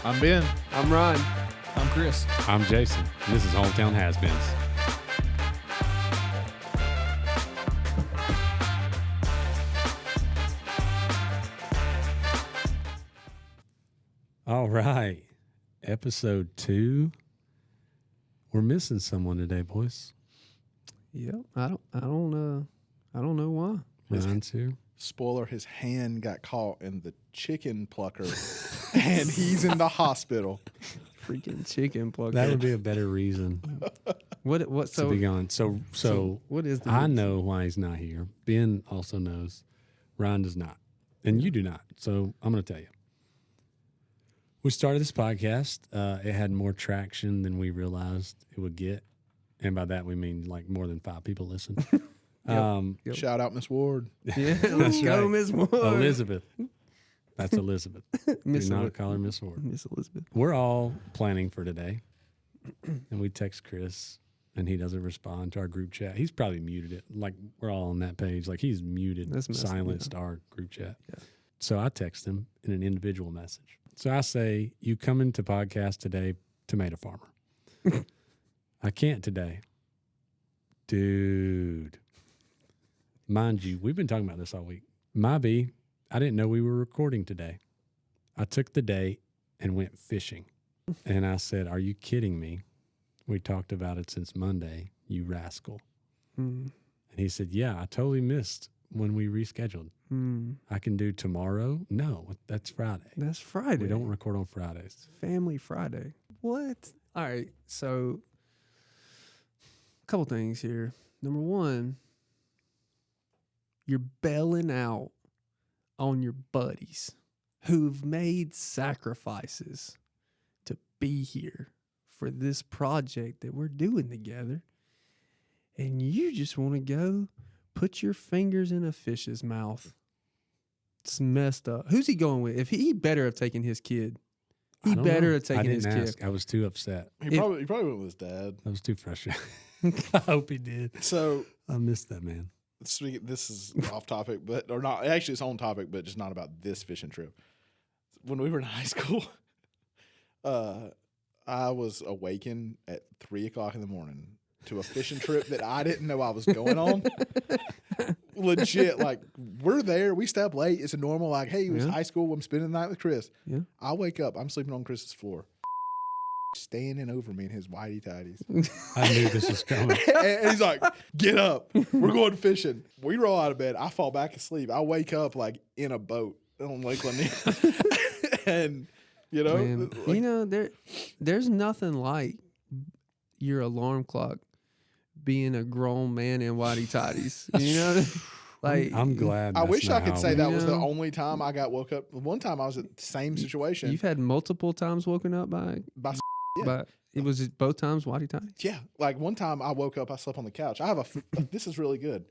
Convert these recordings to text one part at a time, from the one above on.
I'm Ben. I'm Ron. I'm Chris. I'm Jason, and this is Hometown Has-Beens. All right, episode 2. We're missing someone today, boys. Yep. I don't know why. Ron's here. Spoiler, his hand got caught in the chicken plucker and he's in the hospital. Freaking chicken plucker. That would be a better reason What to be gone. So what is the I know why he's not here. Ben also knows. Ron does not. And you do not. So I'm going to tell you. We started this podcast. It had more traction than we realized it would get. And by that, we mean like more than 5 people listened. Yep. Shout out Miss Ward. Yeah, let's go, right. Miss Ward. Elizabeth. That's Elizabeth. Miss Do not Elizabeth. call her Miss Ward. Miss Elizabeth. We're all planning for today. And we text Chris, and he doesn't respond to our group chat. He's probably muted it. Like, we're all on that page. Like, he's muted, That's messed up, silenced our group chat. Yeah. So I text him in an individual message. So I say, you come into podcast today, tomato farmer. I can't today. Dude. Mind you, we've been talking about this all week. I didn't know we were recording today. I took the day and went fishing. And I said, are you kidding me? We talked about it since Monday, you rascal. Mm. And he said, yeah, I totally missed when we rescheduled. Mm. I can do tomorrow. No, that's Friday. That's Friday. We don't record on Fridays. Family Friday. What? All right. So, a couple things here. Number one, you're bailing out on your buddies who've made sacrifices to be here for this project that we're doing together. And you just want to go put your fingers in a fish's mouth. It's messed up. Who's he going with? If he better have taken his kid. He I don't better know. have taken I his didn't kid. ask. I was too upset. He probably went with his dad. I was too frustrated. I hope he did. So I missed that man. this is off topic, but or not. Actually, it's on topic, but just not about this fishing trip. When we were in high school, I was awakened at 3:00 in the morning to a fishing trip that I didn't know I was going on. Legit, like we're there. We stay up late. It's a normal, like, hey, it was high school. I'm spending the night with Chris. Yeah. I wake up. I'm sleeping on Chris's floor, standing over me in his whitey tighties. I knew this was coming. And he's like, get up. We're going fishing. We roll out of bed. I fall back asleep. I wake up like in a boat on Lake Lanier. And, you know. Man, like, you know, there's nothing like your alarm clock being a grown man in whitey tighties. You know, like I'm glad. I that's wish I not could how say we- that was the know. only time I got woke up. One time I was at the same situation. you've had multiple times woken up by, Yeah. but it was both times whitey tighties. Yeah. Like one time I woke up, I slept on the couch. I have this is really good.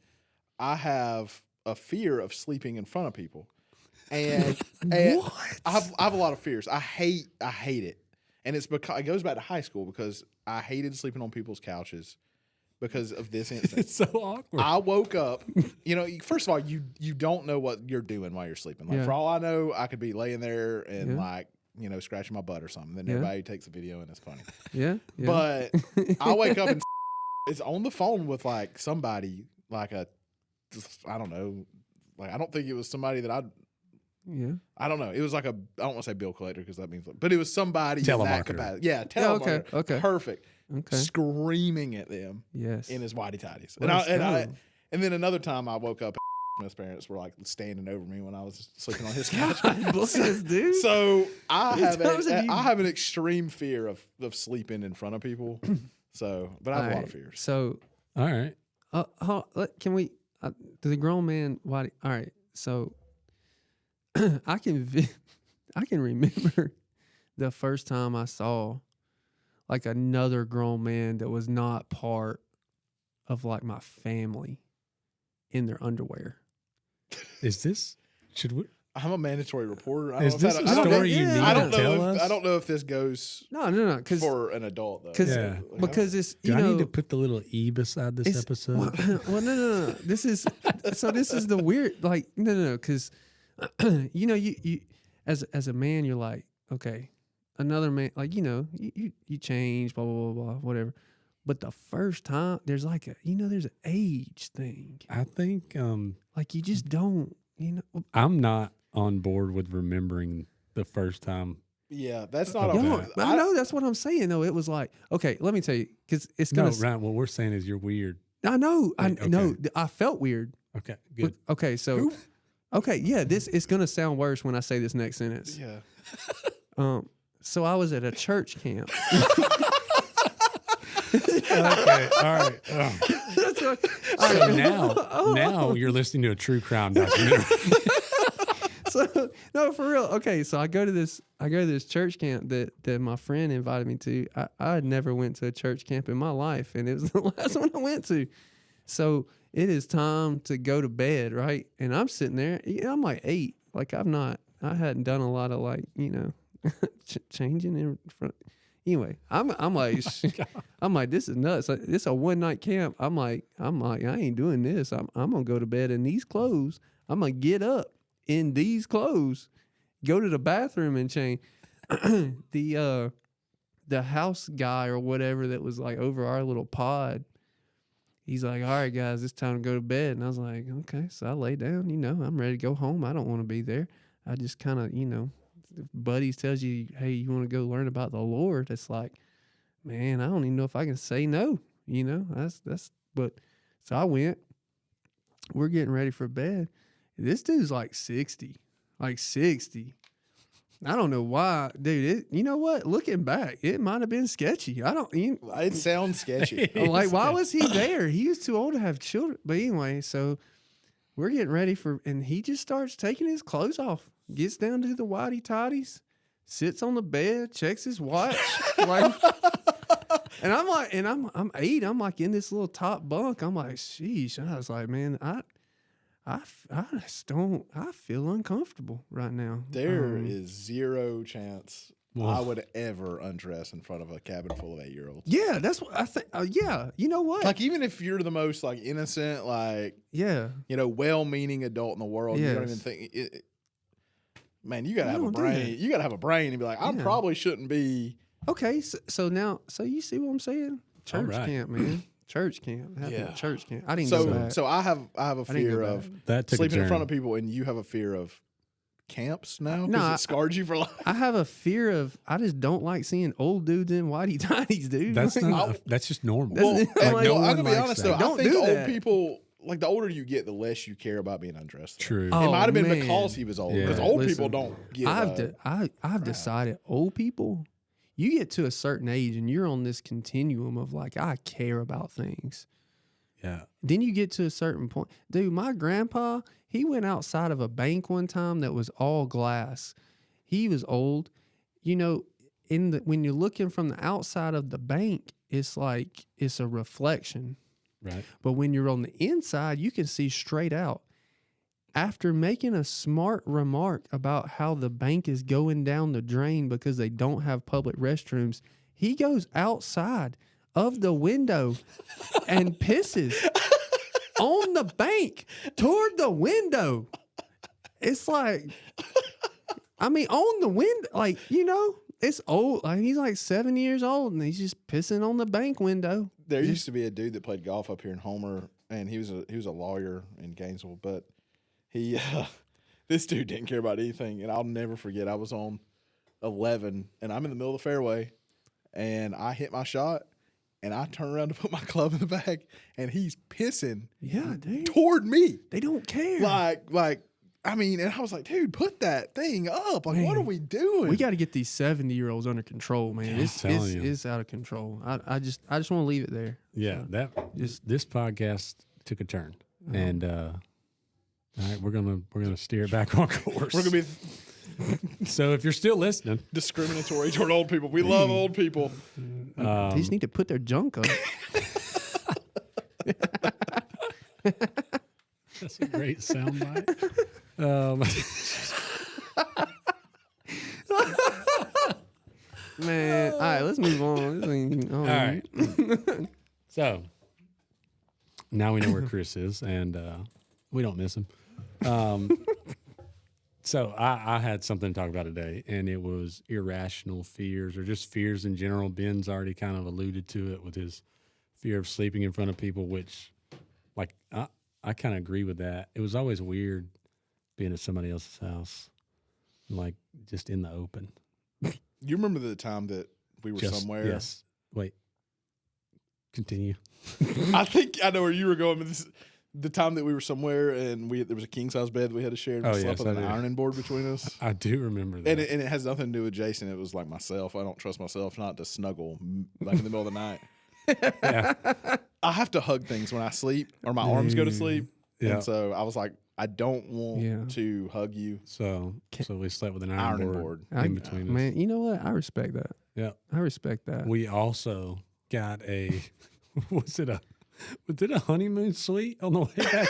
I have a fear of sleeping in front of people. And What? I have a lot of fears. I hate it. And it's because it goes back to high school because I hated sleeping on people's couches because of this instance. It's so awkward. I woke up, you know, first of all, you don't know what you're doing while you're sleeping. Like Yeah. for all I know, I could be laying there and Yeah. like, you know, scratching my butt or something. Then Yeah. everybody takes a video and it's funny. Yeah. But I wake up and it's on the phone with like somebody, like I don't know, like I don't think it was somebody that I don't know. It was like I don't want to say bill collector because that means, but it was somebody in that Telemarketer. capacity. Yeah, Yeah, okay, telemarketer. okay. Perfect. Okay. Screaming at them Yes. in his whitey tighties. Let's And then another time I woke up and his parents were like standing over me when I was sleeping on his couch. God bless, dude. So I those of you- have an extreme fear of sleeping in front of people. So, but I have a lot of fears. So, All right. can we? The grown man. Whitey. All right. So, I can remember the first time I saw like another grown man that was not part of like my family in their underwear. Is this? Should we? I'm a mandatory reporter. Is this a I don't know- story you need I to don't know tell if, us? I don't know if this goes No, because for an adult though. Yeah. because it's Do you I know need to put the little E beside this it's- episode? Well, no. This is the weird like no because you know you as a man you're like okay another man, like, you change, blah, blah, blah, blah, whatever. But the first time, there's like there's an age thing. I think, like you just don't, I'm not on board with remembering the first time. Yeah, that's not okay. I know that's what I'm saying though. It was like, okay, let me tell you, because it's gonna. No, Ryan, what we're saying is you're weird. I know. Okay. No, I felt weird. Okay, good. Okay, so, okay, yeah, this is gonna sound worse when I say this next sentence. Yeah. So I was at a church camp. Okay, all right. So now you're listening to a true crime documentary. So no, for real. Okay, so I go to this church camp that my friend invited me to. I had never went to a church camp in my life, and it was the last one I went to. So it is time to go to bed, right? And I'm sitting there. I'm like 8. Like I hadn't done a lot of like changing in front. Anyway, I'm like, I'm like, this is nuts. Like, this is a one night camp. I'm like, I ain't doing this. I'm gonna go to bed in these clothes. I'm gonna get up in these clothes, go to the bathroom and change. The house guy or whatever that was like over our little pod, he's like, all right, guys, it's time to go to bed. And I was like, okay. So I lay down, I'm ready to go home. I don't want to be there. I just kind of, if buddies tells you, hey, you want to go learn about the Lord, it's like, man, I don't even know if I can say no. But so I went. We're getting ready for bed. This dude's like 60. I don't know why, dude. You know what? Looking back, it might have been sketchy. It sounds sketchy. I'm like, why was he there? He was too old to have children. But anyway, so we're getting ready and he just starts taking his clothes off, gets down to the whitey toddies, sits on the bed, checks his watch, like. And I'm like, I'm 8. I'm like in this little top bunk. I'm like, sheesh. And I was like, man, I just don't. I feel uncomfortable right now. There is zero chance I would ever undress in front of a cabin full of 8-year-olds. Yeah, that's what I think. Yeah, you know what? Like, even if you're the most like innocent, like well-meaning adult in the world, you don't even think it. Man, you gotta have a brain. You gotta have a brain and be like, I probably shouldn't be. Okay, so you see what I'm saying? Church camp, man. Church camp. Church camp. I didn't go back. So I have a fear of sleeping in front of people, and you have a fear of camps now because it scarred you for life. I have a fear of. I just don't like seeing old dudes in whitey tidies, dude. That's just normal. Well, I'm gonna be honest though. I think old people. Like, the older you get, the less you care about being undressed. True. It might have been because he was old. Because old people don't give I've decided old people, you get to a certain age and you're on this continuum of like, I care about things. Yeah. Then you get to a certain point. Dude, my grandpa, he went outside of a bank one time that was all glass. He was old. When you're looking from the outside of the bank, it's like it's a reflection. Right. But when you're on the inside, you can see straight out. After making a smart remark about how the bank is going down the drain because they don't have public restrooms, he goes outside of the window and pisses on the bank toward the window. It's like, on the window, like, it's old. Like, he's like 7 years old and he's just pissing on the bank window. There used to be a dude that played golf up here in Homer, and he was a lawyer in Gainesville, but this dude didn't care about anything. And I'll never forget, I was on 11 and I'm in the middle of the fairway and I hit my shot and I turn around to put my club in the bag and he's pissing toward me. They don't care. And I was like, dude, put that thing up. Like, man, what are we doing? We got to get these 70-year-olds under control, man. It's out of control. I just want to leave it there. Yeah, this podcast took a turn, and all right, we're gonna steer it back on course. We're gonna be so if you're still listening, discriminatory toward old people. We love old people. They just need to put their junk up. That's a great soundbite. Man, all right, let's move on. All right. So now we know where Chris is, and we don't miss him. So I had something to talk about today, and it was irrational fears or just fears in general. Ben's already kind of alluded to it with his fear of sleeping in front of people, which, like, I kind of agree with that. It was always weird being at somebody else's house, like just in the open. You remember the time that we were somewhere? Yes. Wait. Continue. I think I know where you were going with this. The time that we were somewhere and there was a king size bed we had to share and we slept on an ironing board between us. I do remember that. And it has nothing to do with Jason. It was like myself. I don't trust myself not to snuggle like in the middle of the night. Yeah. I have to hug things when I sleep or my arms go to sleep. Yeah. And so I was like, I don't want to hug you. So we slept with an ironing board in between us. Man, you know what? I respect that. Yeah. I respect that. We also got was it a honeymoon suite on the way back?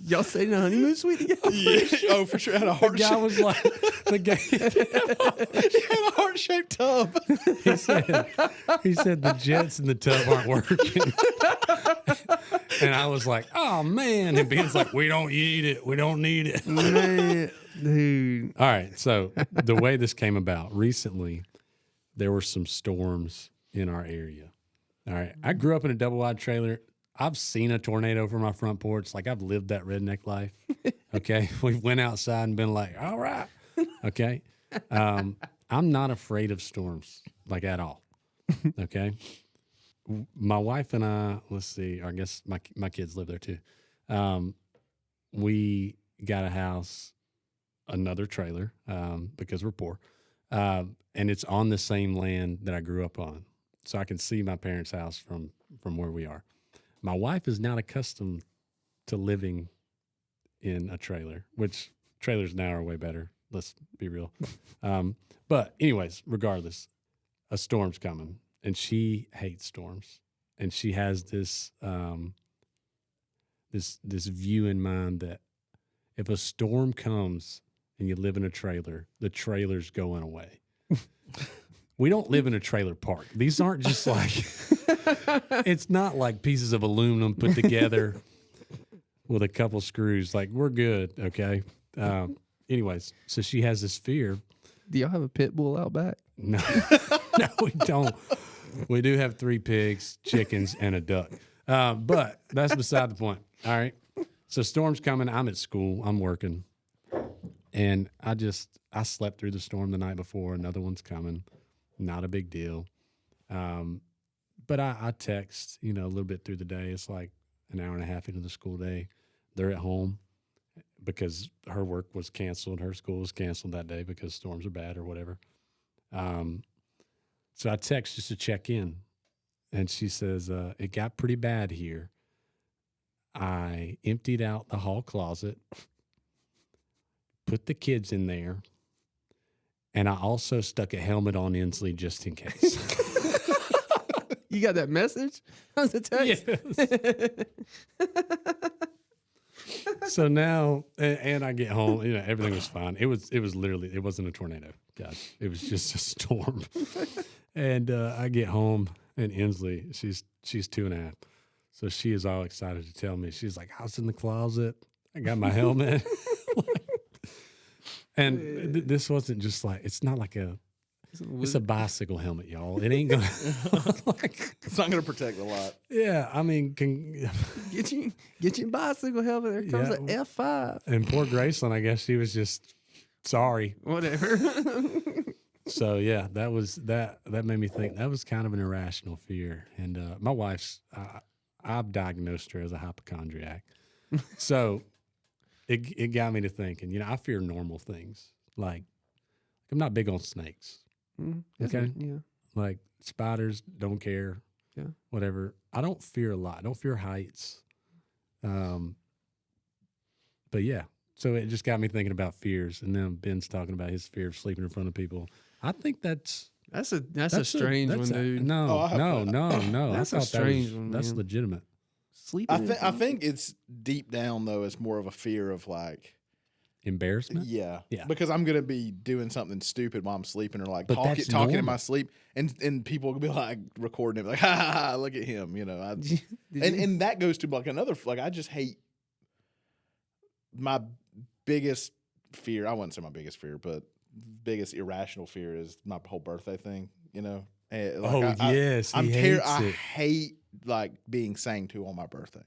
Y'all stayed in a honeymoon suite together? Yeah. Oh, for sure. I had a heart guy was like, the guy he had a heart-shaped tub. He said the jets in the tub aren't working. And I was like, oh man. And Ben's like, we don't need it. We don't need it. Man, dude. All right. So the way this came about recently, there were some storms in our area. All right. I grew up in a double wide trailer. I've seen a tornado from my front porch. Like, I've lived that redneck life. Okay. We went outside and been like, all right. Okay. I'm not afraid of storms, like, at all. Okay. My wife and I, let's see, I guess my kids live there too. We got a house, another trailer, because we're poor. And it's on the same land that I grew up on. So I can see my parents' house from where we are. My wife is not accustomed to living in a trailer, which trailers now are way better. Let's be real. But anyways, regardless, a storm's coming, and she hates storms. And she has this this view in mind that if a storm comes and you live in a trailer, the trailer's going away. We don't live in a trailer park. These aren't just like, it's not like pieces of aluminum put together with a couple screws. Like, we're good, okay? Anyways, so she has this fear. Do y'all have a pit bull out back? No, no, we don't. We do have 3 pigs, chickens, and a duck. But that's beside the point. All right. So storm's coming. I'm at school. I'm working. And I slept through the storm the night before. Another one's coming. Not a big deal. But I text, a little bit through the day. It's like an hour and a half into the school day. They're at home because her work was canceled. Her school was canceled that day because storms are bad or whatever. So I text just to check in. And she says, it got pretty bad here. I emptied out the hall closet, put the kids in there, and I also stuck a helmet on Inslee just in case. You got that message? That was a text? Yes. So now, and I get home, everything was fine. It was literally, it wasn't a tornado, guys. It was just a storm. And I get home, and Inslee, she's 2.5. So she is all excited to tell me. She's like, I was in the closet. I got my helmet. And this wasn't just like, it's not like it's a bicycle helmet, y'all. It ain't gonna it's not gonna protect a lot. Yeah, I mean, get your bicycle helmet. There comes an F5. And poor Graceland, I guess she was just sorry. Whatever. So yeah, that made me think that was kind of an irrational fear. And my wife's, I've diagnosed her as a hypochondriac. So it got me to thinking, I fear normal things. Like, I'm not big on snakes. Okay? Yeah. Like, spiders, don't care. Yeah. Whatever. I don't fear a lot. I don't fear heights. But yeah. So it just got me thinking about fears. And then Ben's talking about his fear of sleeping in front of people. I think that's a strange one, dude. No. That's a strange one. That's legitimate. Sleeping. I think it's deep down though. It's more of a fear of like embarrassment. Yeah. Yeah. Because I'm gonna be doing something stupid while I'm sleeping, or like talking normal. in my sleep, and people will be like recording it, like, ha ha ha, look at him, and that goes to like another, like, I just hate my biggest fear, I wouldn't say my biggest fear, but biggest irrational fear is my whole birthday thing, you know? And, like, yes. I hate like being sang to on my birthday.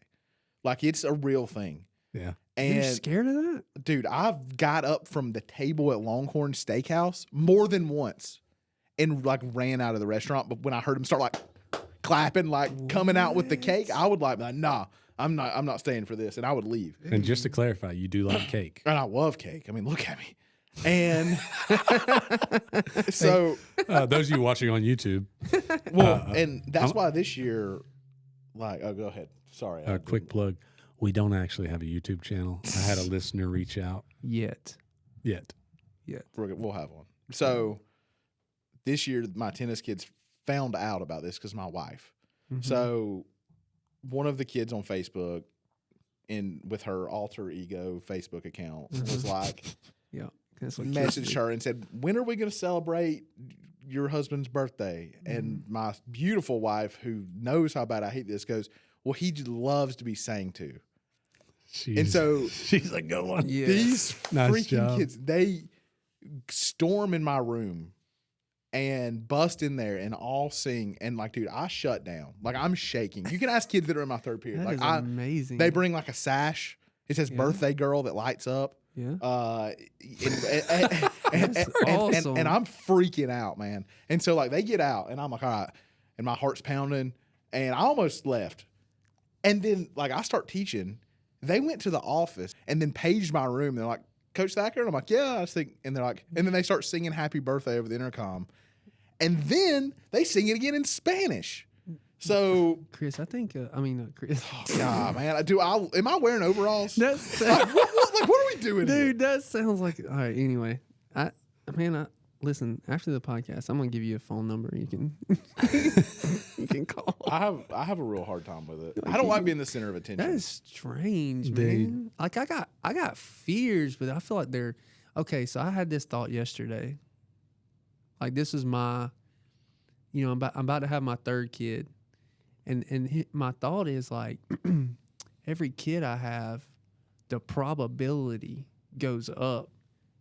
Like it's a real thing. Yeah. And you're scared of that? Dude, I've got up from the table at Longhorn Steakhouse more than once and like ran out of the restaurant. But when I heard him start like clapping, like coming out with the cake, I would like, nah, I'm not staying for this. And I would leave. And just to clarify, you do like cake. And I love cake. I mean, look at me. And so those of you watching on YouTube. Well, and that's why this year, like, oh, go ahead. Sorry. Quick plug. We don't actually have a YouTube channel. I had a listener reach out. Yet. We'll have one. So this year, my tennis kids found out about this because my wife. Mm-hmm. So one of the kids on Facebook, with her alter ego Facebook account, was like, messaged her and said, "When are we going to celebrate your husband's birthday?" Mm-hmm. And my beautiful wife, who knows how bad I hate this, goes, "Well, he loves to be sang to." And so she's like, "Go on." Yeah. These freaking kids, they storm in my room and bust in there and all sing. And like, dude, I shut down. Like, I'm shaking. You can ask kids that are in my third period. That like, is amazing. They bring like a sash. It says "birthday girl" that lights up. Yeah. And I'm freaking out, man. And so like they get out and I'm like, all right, and my heart's pounding and I almost left. And then like I start teaching. They went to the office and then paged my room. They're like, "Coach Thacker?" And I'm like, "Yeah." I think, and they're like, and then they start singing "Happy Birthday" over the intercom. And then they sing it again in Spanish. So, Chris, I think, Chris. Oh, God, man. Am I wearing overalls? That's what are we doing dude, here? that sounds like, all right, anyway. Listen, after the podcast, I'm going to give you a phone number you can you can call. I have a real hard time with it. I don't like being the center of attention. That is strange, man. Like I got fears, but I feel like they're okay. So I had this thought yesterday. Like this is my, I'm about to have my third kid, and my thought is like every kid I have, the probability goes up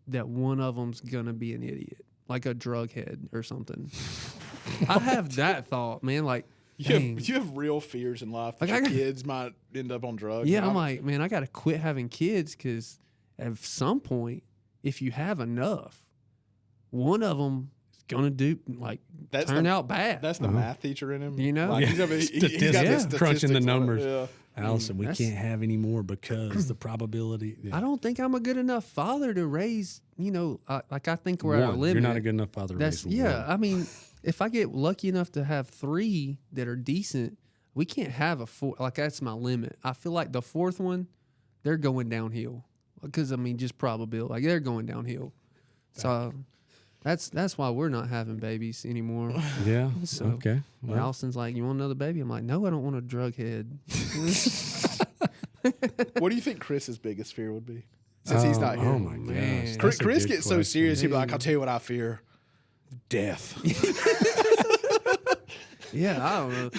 that one of them's gonna be an idiot, like a drug head or something. I have that thought, man. Like you have real fears in life that your kids might end up on drugs. Yeah, I'm like, man, I got to quit having kids because at some point, if you have enough, one of them is gonna turn out bad. That's the math teacher in him. You know, like, he's got this crunching the numbers. Yeah. Allison, we can't have any more because the probability. Yeah. I don't think I'm a good enough father to raise, I think we're at a limit. You're not a good enough father to raise one. I mean, if I get lucky enough to have 3 that are decent, we can't have a 4. Like, that's my limit. I feel like the 4th one, they're going downhill. Because, just probability. Like, they're going downhill. So, that's why we're not having babies anymore. Yeah. So, okay. Well, Allison's like, "You want another baby?" I'm like, "No, I don't want a drug head." What do you think Chris's biggest fear would be? Since he's not here. Oh my gosh. Chris gets so serious, he'd be like, "I'll tell you what I fear. Death." Yeah, I don't know.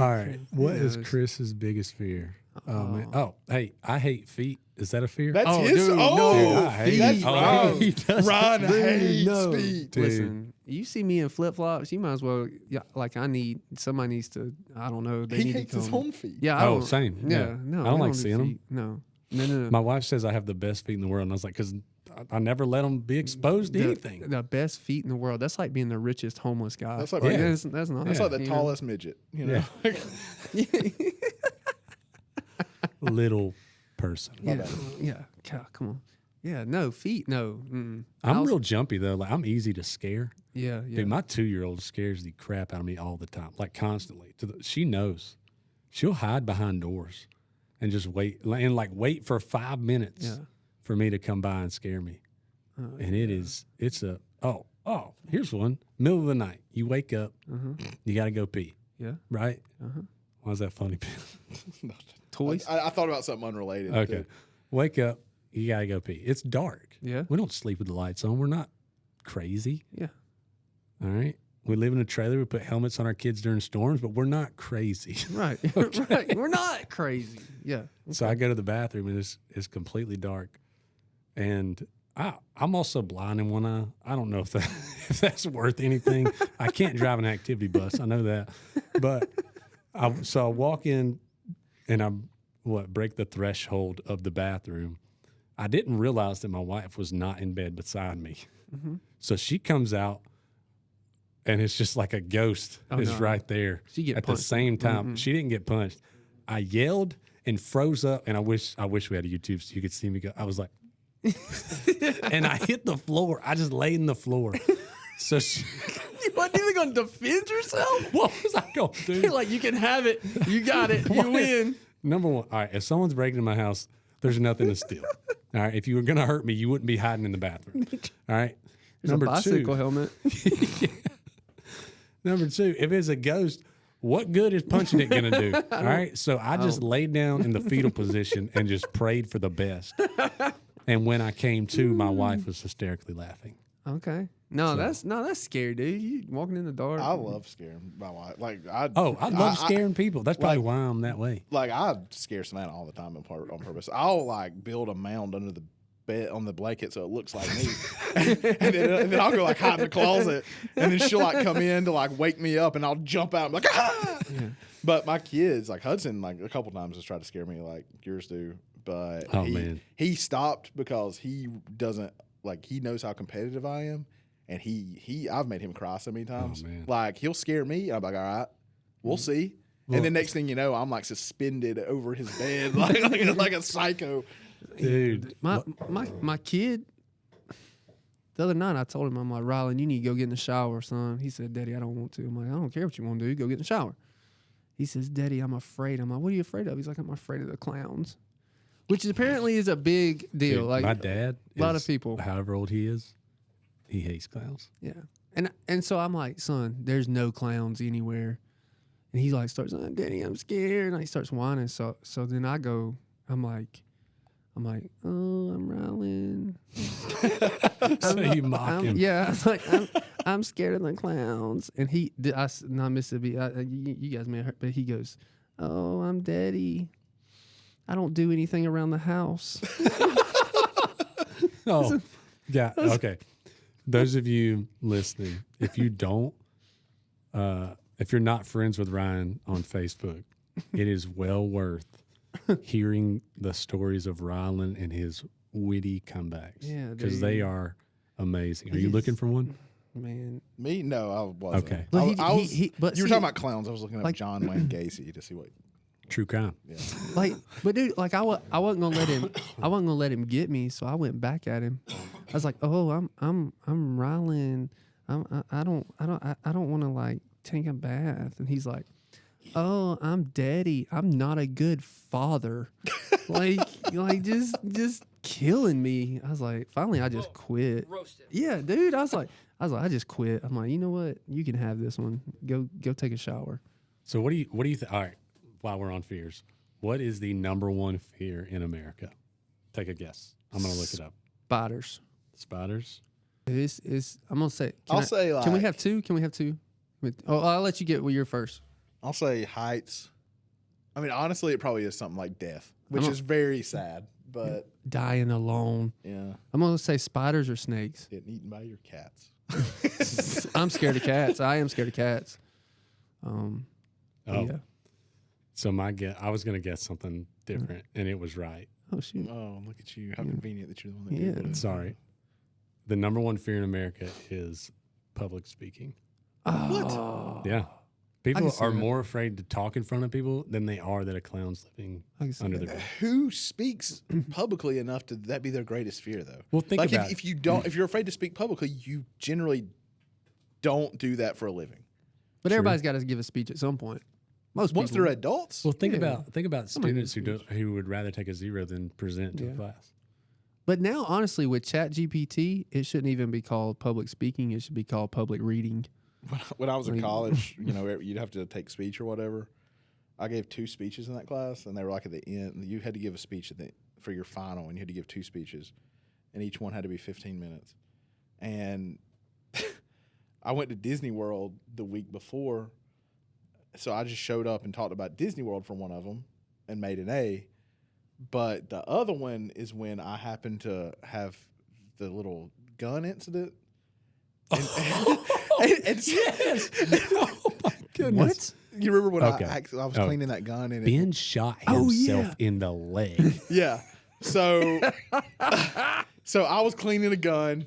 All right. What is Chris's biggest fear? Oh, man. Oh, hey, I hate feet. Is that a fear? That's his. Dude, no, feet. That's Ron. Ron hates feet. Dude. Listen, you see me in flip flops, you might as well. Yeah, like somebody needs to. I don't know. They he need hates to come. his own feet. Yeah. Same. Yeah. No, I don't like do seeing them. No. My wife says I have the best feet in the world, and I was like, because I never let them be exposed to anything. The best feet in the world. That's like being the richest homeless guy. That's like that's not. That's like the tallest midget. Little person. Yeah. God, come on. Yeah. No feet. No. I'm real jumpy though. Like I'm easy to scare. Yeah. Dude, my 2-year-old scares the crap out of me all the time, like constantly. She knows. She'll hide behind doors and just wait wait for 5 minutes for me to come by and scare me. Here's one. Middle of the night. You wake up. You got to go pee. Yeah. Right? Why is that funny? Toys? I thought about something unrelated. Okay. Wake up. You got to go pee. It's dark. Yeah. We don't sleep with the lights on. We're not crazy. Yeah. All right. We live in a trailer. We put helmets on our kids during storms, but we're not crazy. Right. Okay. Right. We're not crazy. Yeah. So I go to the bathroom and it's completely dark. And I'm also blind in one eye. I don't know if that's worth anything. I can't drive an activity bus. I know that. But so I walk in and I break the threshold of the bathroom. I didn't realize that my wife was not in bed beside me. Mm-hmm. So she comes out and it's just like a ghost is right there at the same time. Mm-hmm. She didn't get punched. I yelled and froze up, and I wish we had a YouTube so you could see me go. I was like, and I hit the floor. I just laid in the floor. So you wasn't even going to defend yourself? What was I going to do? You're like, you can have it. You got it. You win. Number one, all right, if someone's breaking in my house, there's nothing to steal. All right, if you were going to hurt me, you wouldn't be hiding in the bathroom. All right? There's a bicycle helmet. Number two, if it's a ghost, what good is punching it going to do? All right? So I just laid down in the fetal position and just prayed for the best. And when I came to, my wife was hysterically laughing. Okay. That's scary, dude. You walking in the dark. I love scaring my wife. I love scaring people. That's probably why I'm that way. Like, I scare Savannah all the time on purpose. I'll like build a mound under the bed on the blanket so it looks like me, and then I'll go like hide in the closet, and then she'll like come in to like wake me up, and I'll jump out. I'm like, ah! Yeah. But my kids, like Hudson, like a couple times has tried to scare me, like yours do. But he stopped because he doesn't like he knows how competitive I am. And I've made him cry so many times. Oh, like, he'll scare me. I'm like, all right, we'll see. Well, and then next thing you know, I'm like suspended over his bed like a psycho. Dude. My kid, the other night I told him, I'm like, Rylan, you need to go get in the shower, son. He said, Daddy, I don't want to. I'm like, I don't care what you want to do. Go get in the shower. He says, Daddy, I'm afraid. I'm like, what are you afraid of? He's like, I'm afraid of the clowns. Which apparently is a big deal. Dude, like my dad, a lot of people, however old he is, he hates clowns. Yeah. And so I'm like, son, there's no clowns anywhere. And he like starts, Daddy, I'm scared. And he starts whining. So then I go, I'm like, oh, I'm Rylan. So you mock him. Yeah. I was like, I'm scared of the clowns. And not Mississippi, you guys may have heard, but he goes, oh, I'm Daddy. I don't do anything around the house. Oh, yeah. Okay. Those of you listening, if you don't, if you're not friends with Ryan on Facebook, it is well worth hearing the stories of Rylan and his witty comebacks. Yeah, because they are amazing. Are you looking for one? Man, me? No, I wasn't. Okay, but you were talking about clowns. I was looking up John Wayne Gacy to see what. True crime. Yeah. But dude, like I wasn't gonna let him get me, so I went back at him. I was like, oh, I'm Rylan. I don't want to like take a bath, and he's like, oh, I'm Daddy. I'm not a good father. like just killing me. I was like, finally, I just quit. Roasted. Yeah, dude. I was like, I just quit. I'm like, you know what? You can have this one. Go take a shower. So what do you think? All right. While we're on fears, what is the number one fear in America? Take a guess. I'm going to look it up. Spiders. Spiders? I'm going to say. Can we have two? I'll let you get your first. I'll say heights. I mean, honestly, it probably is something like death, which is very sad, but. Dying alone. Yeah. I'm going to say spiders or snakes. Getting eaten by your cats. I'm scared of cats. I am scared of cats. Yeah. So I was going to guess something different, and it was right. Oh, shoot. Oh, look at you. How convenient that you're the one that did it. Sorry. The number one fear in America is public speaking. Oh. What? Yeah. People are more afraid to talk in front of people than they are that a clown's living under their bed. Who speaks publicly enough to that be their greatest fear, though? Well, think about if you're afraid to speak publicly, you generally don't do that for a living. But everybody's got to give a speech at some point. Once they're adults. Well, think about students who would rather take a 0 than present to a class. But now, honestly, with ChatGPT, it shouldn't even be called public speaking. It should be called public reading. When I was in college, you'd have to take speech or whatever. I gave 2 speeches in that class, and they were like at the end. You had to give a speech for your final, and you had to give 2 speeches, and each one had to be 15 minutes. And I went to Disney World the week before. So I just showed up and talked about Disney World for one of them and made an A. But the other one is when I happened to have the little gun incident. Yes. Oh my goodness. What? You remember when Okay. I was cleaning that gun and Ben shot himself in the leg. yeah. So so I was cleaning a gun.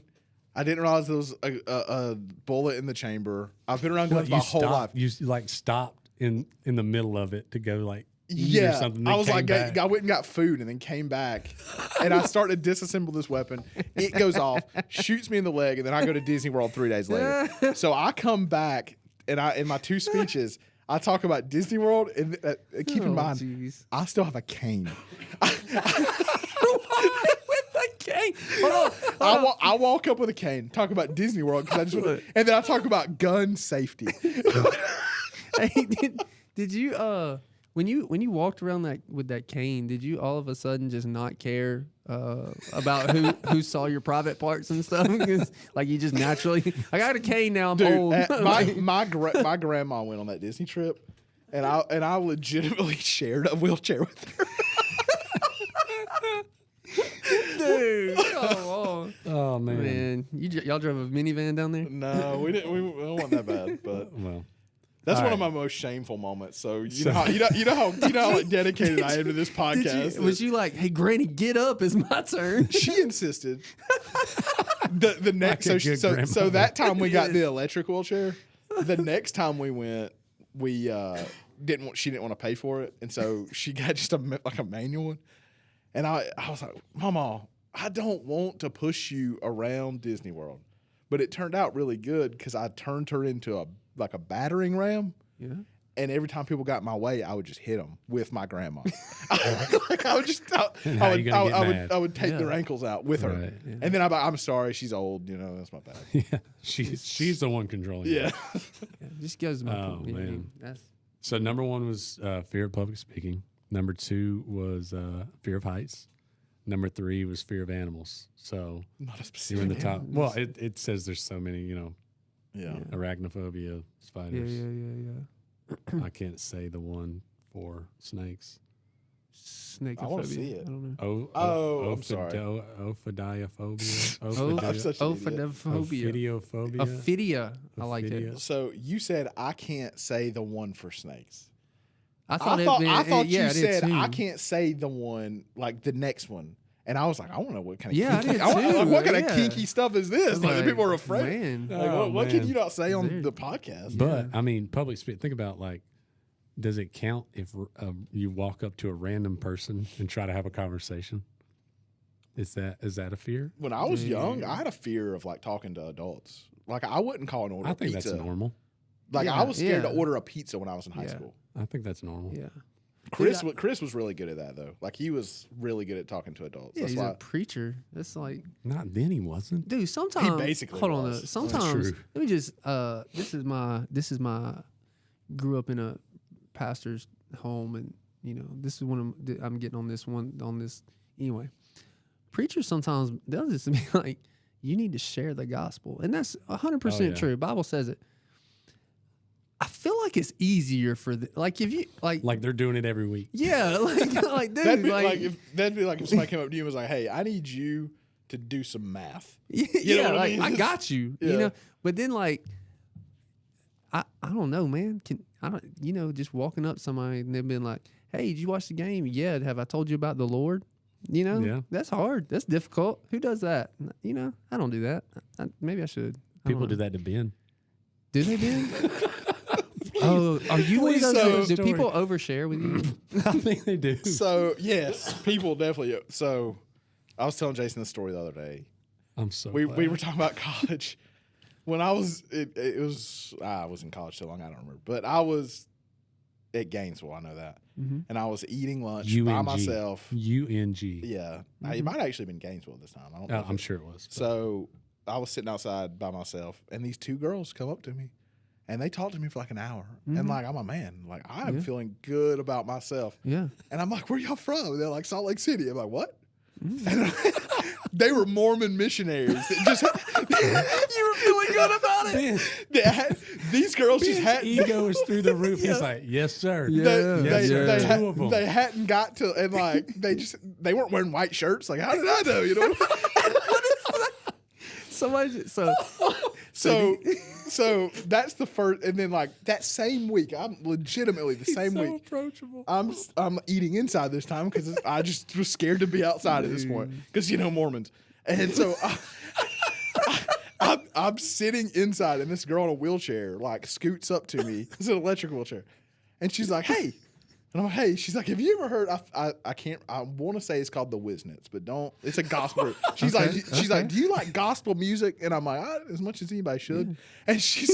I didn't realize there was a bullet in the chamber. I've been around guns my whole life. You like stopped in the middle of it to go like eat or something. I was came like, back. I went and got food and then came back, and I started to disassemble this weapon. It goes off, shoots me in the leg, and then I go to Disney World 3 days later. So I come back, and in my 2 speeches, I talk about Disney World, and keep in mind, geez. I still have a cane. With the cane. Hold on. I walk up with a cane, talk about Disney World because I just want to, and then I talk about gun safety. Hey, did you when you walked around with that cane, did you all of a sudden just not care about who saw your private parts and stuff? 'Cause, like you just naturally, I got a cane now. I'm Dude, old. my grandma went on that Disney trip, and I legitimately shared a wheelchair with her. Dude, come on. Oh man. Y'all drove a minivan down there? No, we didn't. We wasn't that bad, but Well, that's all one of right. my most shameful moments. So you know how like, dedicated I am to this podcast. Was you like, hey, Granny, get up? It's my turn. She insisted. The next Like a good so grandmother. that time we got the electric wheelchair. The next time we went, we she didn't want to pay for it, and so she got just a manual one. And I was like, Mama, I don't want to push you around Disney World, but it turned out really good because I turned her into a battering ram. Yeah. And every time people got in my way, I would just hit them with my grandma. Like I would just, And how you gonna get mad? I would take Yeah. their ankles out with her, Right. Yeah. and then I'm sorry, she's old, that's my bad. Yeah, she's the one controlling it. Yeah, Yeah, just goes to my Oh, point. You know what I man. mean? That's So number 1 was fear of public speaking. Number 2 was fear of heights. Number 3 was fear of animals. So not a you're specific. in the top. Well, it says there's so many, Yeah. arachnophobia, spiders. yeah. I can't say the one for snakes. Snake. I wanna see it. I don't know. I'm sorry. Ophidiophobia. I'm such an idiot. Ophidiophobia. Ophidiophobia. Ophidia. I like it. Ophidia. So you said I can't say the one for snakes. I I thought you I did said too. I can't say the one like the next one, and I was like, I want to know what kind of Yeah, I kinky, did wanna- too, what kind of yeah. kinky stuff is this? I'm Like, people are afraid. Man. Like, Oh, what can man. you not say on There- the podcast? But I mean, public speaking. Think about like, does it count if you walk up to a random person and try to have a conversation? Is that a fear? When I was young, I had a fear of like talking to adults. Like I wouldn't call an order I think pizza. that's normal. Like Yeah, I was scared to yeah. order a pizza when I was in high Yeah. school. I think that's normal. Yeah. Chris was really good at that though. Like he was really good at talking to adults. Yeah, That's he's why a preacher. That's like, Not then. He wasn't. dude. Sometimes basically hold on. was. Though. Sometimes true. let me just. This is my. Grew up in a pastor's home, and this is one of I'm getting on this anyway. Preachers sometimes they'll just be like, you need to share the gospel, and that's 100% yeah. true. Bible says it. I feel like it's easier for like if you like Like they're doing it every week. yeah like dude that'd be like like if somebody came up to you and was like, "Hey, I need you to do some math." yeah, know what I like mean? I got you, Yeah. But then like I don't know, man. I don't just walking up to somebody and they've been like, "Hey, did you watch the game?" Yeah. Have I told you about the Lord? Yeah. That's hard. That's difficult. Who does that? I don't do that. Maybe I should. I People don't do know. that to Ben. Do they, Ben? Oh, are you one of Please those? tell the Do story. people overshare with you? I think they do. So yes, people definitely. So I was telling Jason this story the other day. I'm so. We glad. were talking about college. When I was I was in college so long I don't remember, but I was at Gainesville. I know that, and I was eating lunch by UNG. myself. UNG. Yeah, it might have actually been Gainesville this time. I don't know. Oh, I'm sure it was. but- So I was sitting outside by myself, and these 2 girls come up to me, and they talked to me for like an hour. And like I'm a man, like I'm feeling good about myself. Yeah. And I'm like, "Where y'all from?" And they're like, "Salt Lake City." I'm like, "What?" And they were Mormon missionaries. That just You were feeling good about it. Ben, these girls just Ben's had ego is through the roof. He's like, yes, sir. Yeah. Yes, sir. they, Two of them. they hadn't got to, and like they weren't wearing white shirts. Like, how did I know? So that's the first, and then like that same week, I'm legitimately the same so week. approachable. I'm eating inside this time because I just was scared to be outside at this point because Mormons, and so I'm sitting inside, and this girl in a wheelchair like scoots up to me. It's an electric wheelchair, and she's like, "Hey." And I'm like, hey, she's like, have you ever heard? I want to say it's called the Wiznets, but don't. It's a gospel group. She's like, do you like gospel music? And I'm like, as much as anybody should. And she's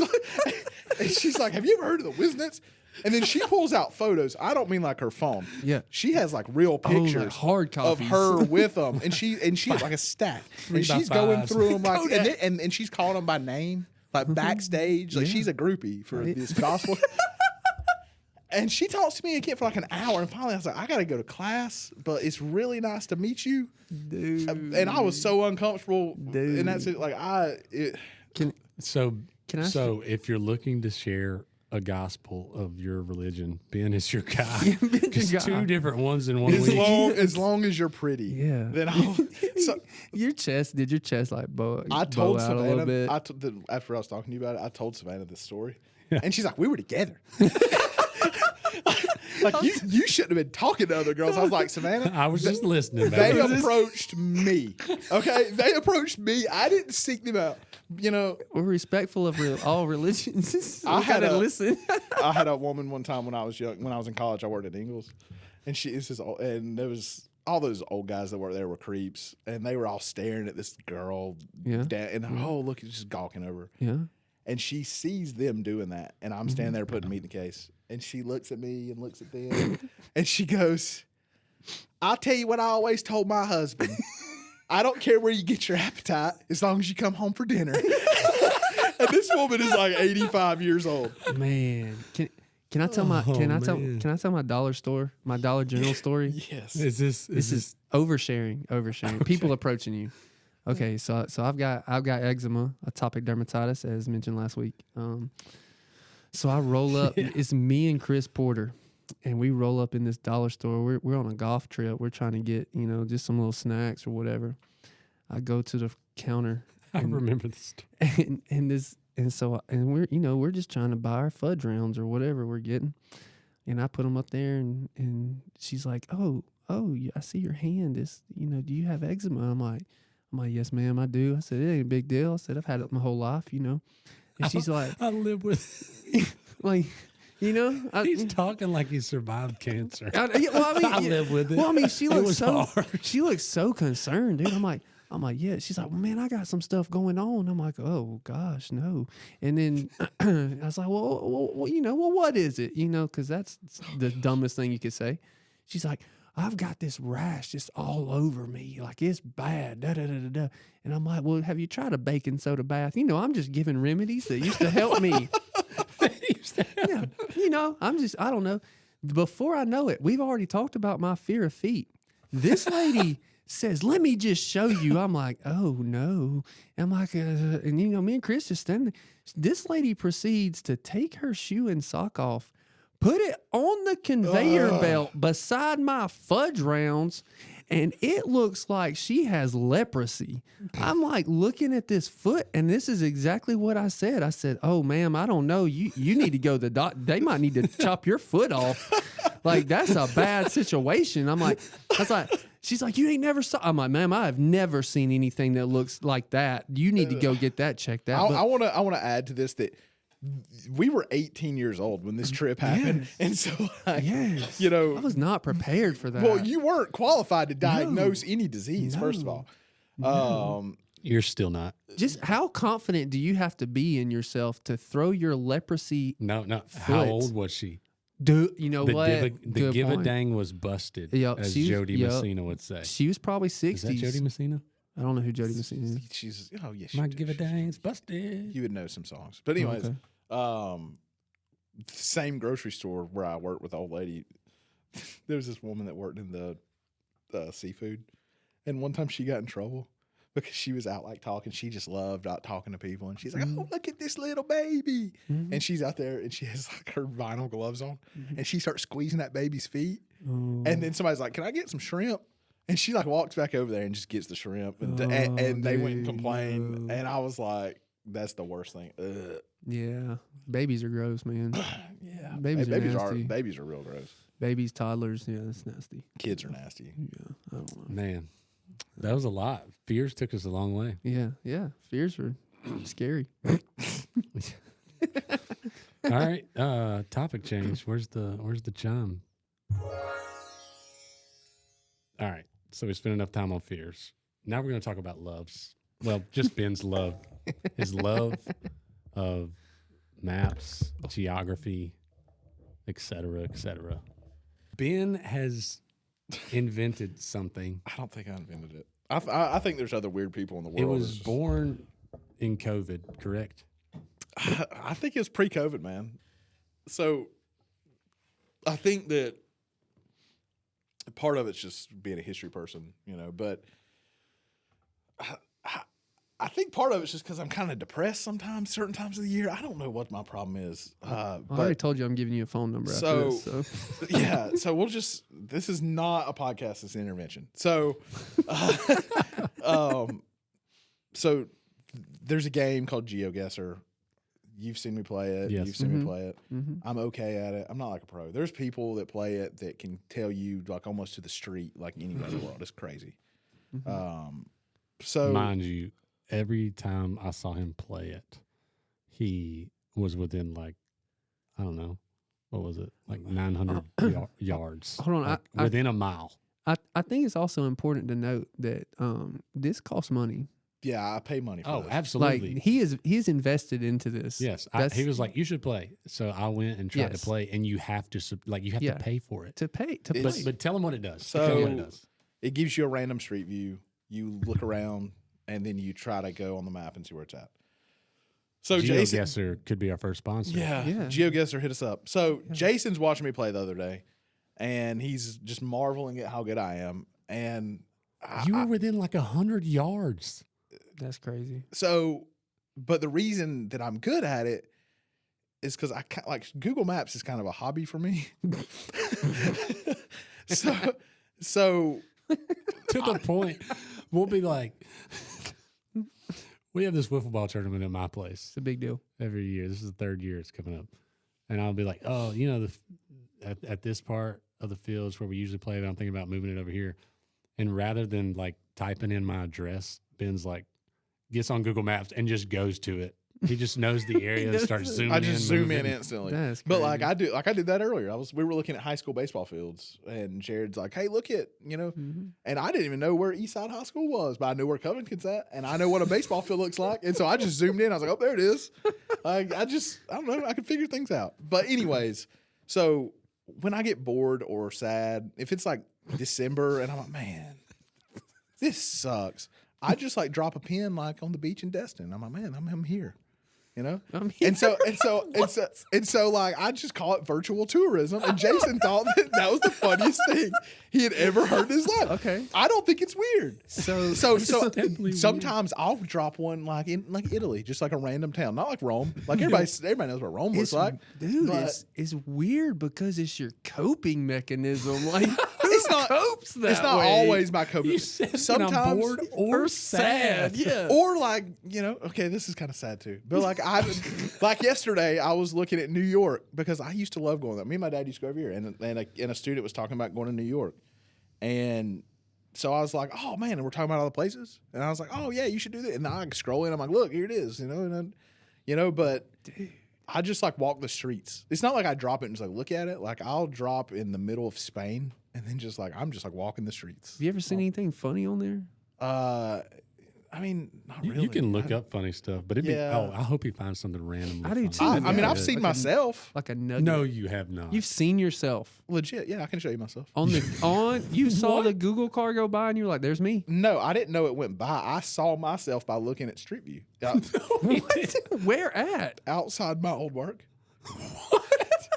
like, have you ever heard of the Wiznets? And then she pulls out photos. I don't mean like her phone. Yeah, she has like real pictures, like hard copies of her with them, and she has like a stack, and she's going through them like, and she's calling them by name, like backstage, like she's a groupie for this gospel. And she talks to me again for like an hour, and finally I was like, I got to go to class, but it's really nice to meet you, dude. And I was so uncomfortable, dude. And that's it. Like So if you're looking to share a gospel of your religion, Ben is your guy. Just two different ones in one week. As long as you're pretty, then I'll. So, your chest like bow. I told Savannah a little bit. After I was talking to you about it, I told Savannah this story, and she's like, we were together. Like you shouldn't have been talking to other girls. I was like, Savannah, I was just listening. They approached me. Okay, they approached me. I didn't seek them out. We're respectful of all religions. I had to listen. I had a woman one time when I was young. When I was in college, I worked at Ingles, and and there was all those old guys that worked there were creeps, and they were all staring at this girl. And look, he's just gawking over. Yeah. And she sees them doing that, and I'm standing there putting meat in the case. And she looks at me and looks at them, and she goes, I'll tell you what I always told my husband. I don't care where you get your appetite as long as you come home for dinner. And this woman is like 85 years old. Man, can I tell my dollar general story? Yes. This is oversharing. People approaching you. Okay, so I've got eczema, atopic dermatitis, as mentioned last week. So I roll up. It's me and Chris Porter, and we roll up in this dollar store. We're on a golf trip. We're trying to get just some little snacks or whatever. I go to the counter. I remember this story. And we're just trying to buy our fudge rounds or whatever we're getting, and I put them up there, and she's like, oh, I see your hand. Do you have eczema? I'm like, yes, ma'am, I do. I said, it ain't a big deal. I said, I've had it my whole life, And she's like, I live with like, he's talking like he survived cancer. I live with it. Well, I mean, she looks so concerned, dude. I'm like, yeah. She's like, well, man, I got some stuff going on. I'm like, oh gosh, no. And then I was like, well, what is it? Because that's the dumbest thing you could say. She's like, I've got this rash just all over me. Like, it's bad. Da, da, da, da, da. And I'm like, well, have you tried a baking soda bath? I'm just giving remedies that used to help me. I don't know. Before I know it, we've already talked about my fear of feet. This lady says, let me just show you. I'm like, oh, no. I'm like, and me and Chris just standing there. This lady proceeds to take her shoe and sock off, put it on the conveyor belt beside my fudge rounds, and it looks like she has leprosy. I'm like looking at this foot, and this is exactly what I said. I said, oh, ma'am, I don't know. You need to go to the doctor. They might need to chop your foot off. Like, that's a bad situation. She's like, you ain't never saw. I'm like, ma'am, I have never seen anything that looks like that. You need to go get that checked out. I want to add to this that we were 18 years old when this trip happened. Yes. And so, I was not prepared for that. Well, you weren't qualified to diagnose any disease, first of all. You're still not. Just how confident do you have to be in yourself to throw your leprosy? No. Foot? How old was she? What? The give-a-dang was busted, as Jody Messina would say. She was probably 60s. Is that Jody Messina? I don't know who Jody Messina is. She's My give-a-dang's busted. You would know some songs. But anyways, same grocery store where I worked with the old lady, there was this woman that worked in the seafood. And one time she got in trouble because she was out like talking. She just loved out talking to people. And she's like, oh, look at this little baby. Mm-hmm. And she's out there and she has like her vinyl gloves on. Mm-hmm. And she starts squeezing that baby's feet. Ooh. And then somebody's like, can I get some shrimp? And she like walks back over there and just gets the shrimp, and they went and complained, and I was like, "That's the worst thing." Ugh. Yeah, babies are gross, man. Yeah, babies are nasty. Babies are real gross. Babies, toddlers, yeah, that's nasty. Kids are nasty. Yeah, I don't know. Man, that was a lot. Fears took us a long way. Yeah. Fears were scary. All right, topic change. Where's the chime? All right, so we spent enough time on fears. Now we're going to talk about loves. Well, just Ben's love. His love of maps, geography, etc., etc. Ben has invented something. I don't think I invented it. I think there's other weird people in the world. It was born in COVID, correct? I think it was pre-COVID, man. So I think that part of it's just being a history person, but I think part of it's just because I'm kind of depressed sometimes, certain times of the year. I don't know what my problem is. I already told you I'm giving you a phone number after this. So. Yeah, so this is not a podcast, it's an intervention. So, so there's a game called GeoGuessr. You've seen me play it. Yes. You've seen me play it. Mm-hmm. I'm okay at it. I'm not like a pro. There's people that play it that can tell you like almost to the street, like anywhere in the world. It's crazy. Mm-hmm. So mind you, every time I saw him play it, he was within like, I don't know, what was it? Like 900 yards. Hold on. Like within a mile. I think it's also important to note that this costs money. Yeah, I pay money for this. Absolutely. Like he is invested into this. Yes. He was like, you should play. So I went and tried to play, and you have to to pay for it. To play. But tell him what it does. So tell him what it does. It gives you a random street view. You look around, and then you try to go on the map and see where it's at. So GeoGuessr could be our first sponsor. Yeah. GeoGuessr, hit us up. So Jason's watching me play the other day, and he's just marveling at how good I am. And you were within like 100 yards. That's crazy. So, but the reason that I'm good at it is because like Google Maps is kind of a hobby for me. so to the point, we'll be like, we have this wiffle ball tournament at my place. It's a big deal every year. This is the third year it's coming up, and I'll be like, oh, at this part of the fields where we usually play, I'm thinking about moving it over here, and rather than like typing in my address, Ben's like, gets on Google Maps and just goes to it. He just knows the area and starts zooming in. I just zoom in instantly. That's but like I did that earlier. We were looking at high school baseball fields, and Jared's like, "Hey, look at and I didn't even know where Eastside High School was, but I knew where Covington's at, and I know what a baseball field looks like, and so I just zoomed in. I was like, "Oh, there it is." I don't know. I can figure things out. But anyways, so when I get bored or sad, if it's like December and I'm like, "Man, this sucks," I just like drop a pin like on the beach in Destin. I'm like, "Man, I'm here." I'm here. And so like I just call it virtual tourism, and Jason thought that was the funniest thing he had ever heard in his life. Okay, I don't think it's weird. So sometimes weird. I'll drop one like in like Italy, just like a random town, not like Rome. Like everybody knows what Rome looks like, dude. It's weird because it's your coping mechanism. Like it's not copes that it's not way. always my coping. You said Sometimes I'm bored or sad. Yeah, or like okay, this is kind of sad too, but like like yesterday, I was looking at New York because I used to love going there. Me and my dad used to go over here, and a student was talking about going to New York, and so I was like, "Oh man!" And we're talking about all the places, and I was like, "Oh yeah, you should do that." And I scroll in, I'm like, "Look, here it is," But dude, I just like walk the streets. It's not like I drop it and just like look at it. Like I'll drop in the middle of Spain, and then I'm just like walking the streets. Have you ever seen anything funny on there? I mean, not really. You can look up funny stuff, but it'd be. Oh, I hope he finds something random. I do too. I mean, I've seen myself. Like a nugget. No, you have not. You've seen yourself. Legit, yeah, I can show you myself. You saw the Google car go by and you're like, "There's me." No, I didn't know it went by. I saw myself by looking at Street View. What? Where at? Outside my old work. What?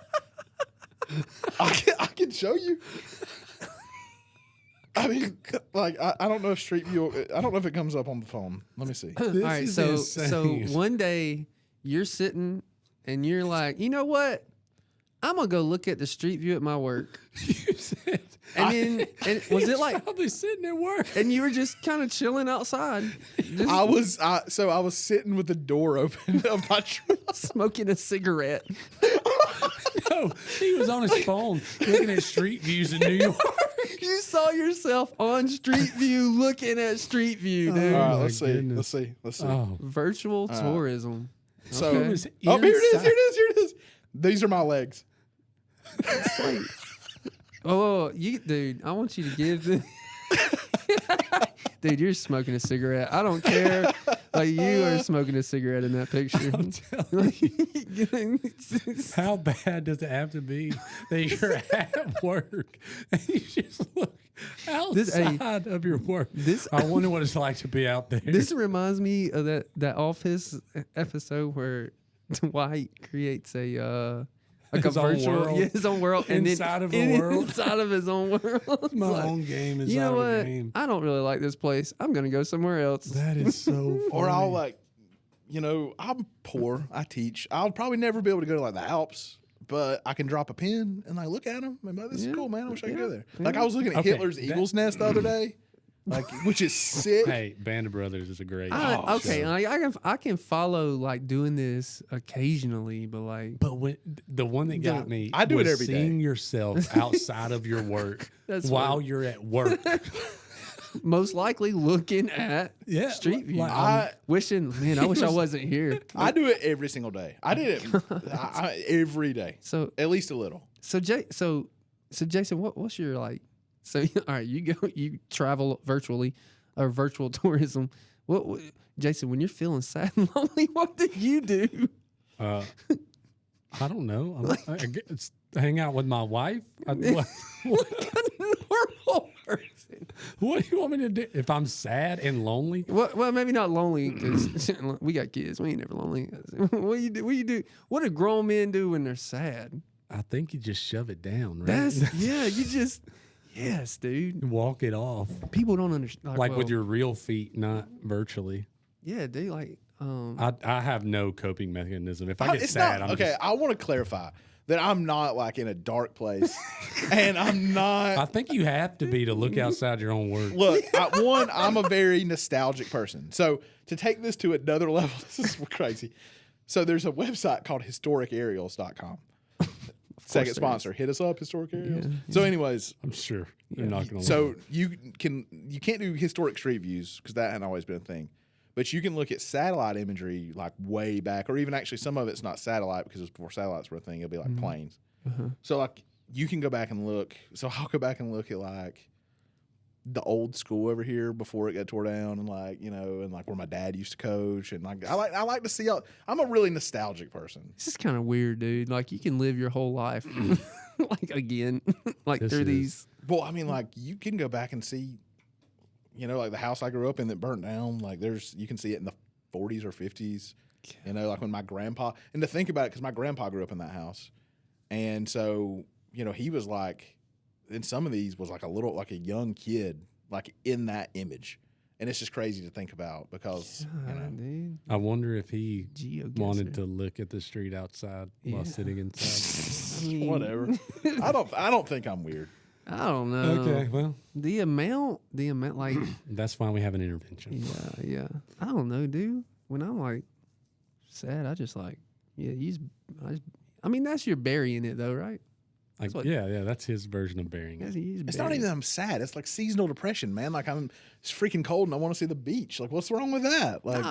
I can show you. I mean, like I don't know if Street View. I don't know if it comes up on the phone. Let me see. All right, so one day you're sitting and you're like, you know what? I'm gonna go look at the Street View at my work. You said And then was it like probably sitting at work? And you were just kind of chilling outside. I was sitting with the door open of my truck, smoking a cigarette. No, he was on his phone looking at street views in New York. You saw yourself on Street View looking at Street View, dude. All right, my let's see. goodness. Oh. Virtual tourism. So, It was here it is. These are my legs. It's like, dude, I want you to give the. Dude, you're smoking a cigarette. I don't care. Like, you are smoking a cigarette in that picture. How bad does it have to be that you're at work and you just look outside of your work? I wonder what it's like to be out there. This reminds me of that Office episode where Dwight creates a His own world. his own world, Inside of his own world. My own game is you know out of what? the game. I don't really like this place. I'm gonna go somewhere else. That is so funny. Or I'll I'm poor. I teach. I'll probably never be able to go to like the Alps, but I can drop a pin and like look at them. And be like, this is cool, man. I wish I could go there. Like I was looking at Hitler's Eagle's Nest the other day, which is sick. Hey, Band of Brothers is a great Okay, show. like, I can follow like doing this occasionally, but like, But when the one that got me, I do was it every day. seeing yourself outside of your work while you're at work. most likely looking at Yeah, Street View. I wish I wasn't here. I do it every single day. I did it every day, So at least a little. so Jason, what's your like? So all right, you travel virtually or virtual tourism. What Jason, when you're feeling sad and lonely, what do you do? I don't know. I guess hang out with my wife. Like a normal person. What do you want me to do if I'm sad and lonely? Well, maybe not lonely because we got kids. We ain't never lonely. What do you do? What do you do? What do grown men do when they're sad? I think you just shove it down, right? You just yes, dude. Walk it off, People don't understand. like with your real feet, not virtually. Yeah, dude. Like I have no coping mechanism. If I get sad, I'm okay. I want to clarify that I'm not like in a dark place, and I'm not. I think you have to be to look outside your own work. Look, I'm a very nostalgic person. So to take this to another level, this is crazy. So there's a website called historicaerials.com. Second sponsor. Hit us up, Historic Aerials. Yeah. So anyways. I'm sure they're not going to. So you can't do historic street views because that hadn't always been a thing. But you can look at satellite imagery like way back, or even actually some of it's not satellite because it's before satellites were a thing. It'll be like planes. So like you can go back and look. So I'll go back and look at like the old school over here before it got tore down, and like and like where my dad used to coach, and like I like to see. I'm a really nostalgic person. This is kind of weird, dude. Like you can live your whole life, like again, like This through is. these. Well, I mean, like you can go back and see. Like the house I grew up in that burnt down, like you can see it in the 40s or 50s, like when my grandpa, and to think about it, because my grandpa grew up in that house. And so, he was like, in some of these was like a young kid, like in that image. And it's just crazy to think about because, dude. I wonder if he GeoGuessr. wanted to look at the street outside while sitting inside. I mean, whatever. I don't think I'm weird. I don't know. Okay, well, The amount, like, that's why we have an intervention. yeah. I don't know, dude. When I'm like sad, I just like, I mean, that's your burying it though, right? Like, that's his version of burying it. It's not even that I'm sad. It's like seasonal depression, man. Like it's freaking cold and I want to see the beach. Like, what's wrong with that? Like,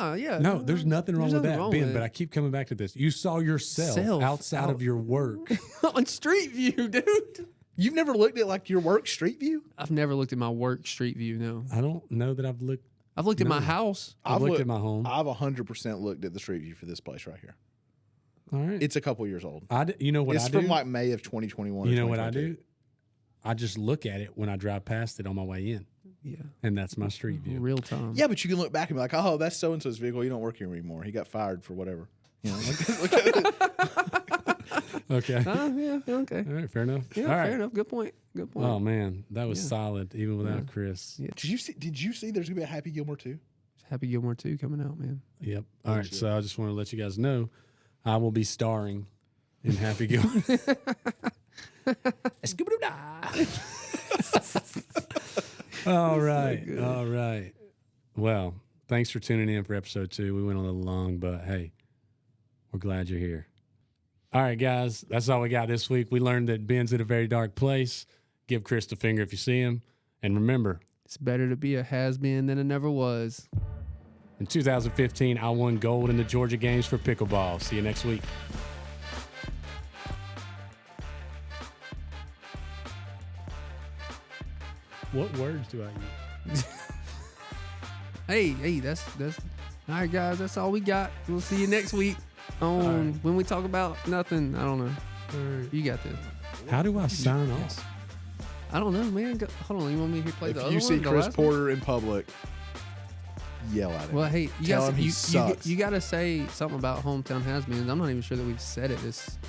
No, there's nothing wrong with that, Ben. with But I keep coming back to this. You saw yourself outside of your work. on Street View, dude. You've never looked at like your work Street View? I've never looked at my work Street View. No, I don't know that I've looked. I've looked at my house. I've looked at my home. I've 100% looked at the Street View for this place right here. All right, It's a couple years old. you know what It's I do? from like May of 2021. You know what I do? I just look at it when I drive past it on my way in. Yeah, And that's my Street View. real time. Yeah, but you can look back and be like, oh, that's so and so's vehicle. You don't work here anymore. He got fired for whatever. Look at it. Okay. Yeah. Okay. All right, fair enough. Yeah, All right. fair enough. Good point. Oh man, that was solid even without Chris. Yeah. Did you see there's gonna be a Happy Gilmore 2? Happy Gilmore 2 coming out, man. Yep. All right. So I just want to let you guys know I will be starring in Happy Gilmore. All right. All right. Well, thanks for tuning in for episode 2. We went a little long, but hey, we're glad you're here. All right, guys, that's all we got this week. We learned that Ben's in a very dark place. Give Chris the finger if you see him. And remember, it's better to be a has-been than a never was. In 2015, I won gold in the Georgia Games for pickleball. See you next week. What words do I use? Hey, that's all right, guys. That's all we got. We'll see you next week on when we talk about nothing. I don't know. You got this. How do I sign off? I don't know, man. Hold on. You want me to play the other one? If you see Chris Porter in public, yell at him. Well, hey, Tell him he sucks. You got to say something about hometown has-beens. I'm not even sure that we've said it this